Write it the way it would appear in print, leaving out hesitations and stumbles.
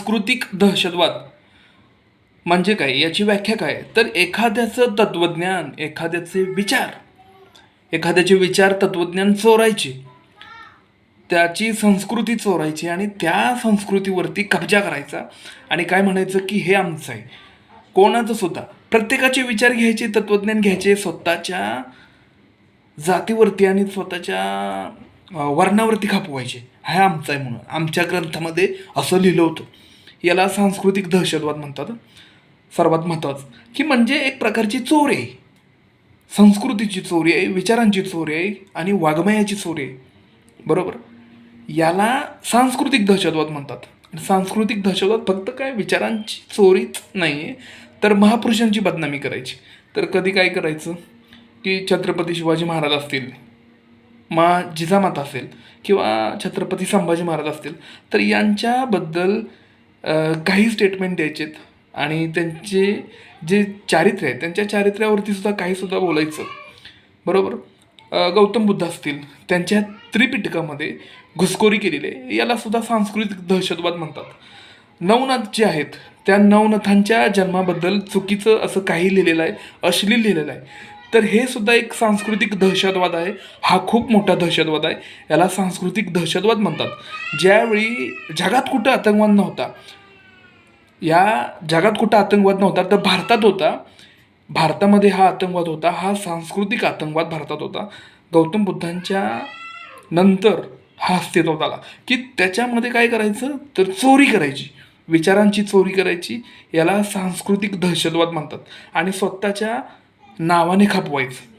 सांस्कृतिक दहशतवाद म्हणजे काय, याची व्याख्या काय? तर एखाद्याचं तत्त्वज्ञान, एखाद्याचे विचार तत्त्वज्ञान चोरायचे, त्याची संस्कृती चोरायची आणि त्या संस्कृतीवरती कब्जा करायचा आणि काय म्हणायचं की हे आमचं आहे. कोणाचं सुद्धा, प्रत्येकाचे विचार घ्यायचे, तत्त्वज्ञान घ्यायचे, स्वतःच्या जातीवरती आणि स्वतःच्या वर्णावरती खपवायचे, हा आमचा आहे म्हणून. आमच्या ग्रंथामध्ये असं लिहिलं होतं. याला सांस्कृतिक दहशतवाद म्हणतात. सर्वात महत्त्वाचं की म्हणजे एक प्रकारची चोरी आहे, संस्कृतीची चोरी आहे, विचारांची चोरी आहे आणि वाङ्मयाची चोरी आहे. बरोबर. याला सांस्कृतिक दहशतवाद म्हणतात. सांस्कृतिक दहशतवाद फक्त काय विचारांची चोरीच नाही आहे, तर महापुरुषांची बदनामी करायची. तर कधी काय करायचं की छत्रपती शिवाजी महाराज असतील, जिजामाता असेल किंवा छत्रपती संभाजी महाराज असतील, तर यांच्याबद्दल काही स्टेटमेंट द्यायचेत आणि त्यांचे जे चारित्र्य आहे त्यांच्या चारित्र्यावरती सुद्धा काहीसुद्धा बोलायचं. बरोबर. गौतम बुद्ध असतील, त्यांच्या त्रिपिटकामध्ये घुसखोरी केलेली आहे, याला सुद्धा सांस्कृतिक दहशतवाद म्हणतात. नवनाथ जे आहेत त्या नवनाथांच्या जन्माबद्दल चुकीचं असं काही लिहिलेलं आहे, अश्लील लिहिलेलं आहे, तर हे सुद्धा एक सांस्कृतिक दहशतवाद आहे. हा खूप मोठा दहशतवाद आहे, याला सांस्कृतिक दहशतवाद म्हणतात. ज्यावेळी जगात कुठं आतंकवाद नव्हता, तर भारतात होता. भारतामध्ये हा आतंकवाद होता, हा सांस्कृतिक आतंकवाद भारतात होता. गौतम बुद्धांच्या नंतर हा अस्तित्वात आला की त्याच्यामध्ये काय करायचं तर चोरी करायची, विचारांची चोरी करायची, याला सांस्कृतिक दहशतवाद म्हणतात. आणि स्वतःच्या नावाने खपवायचं.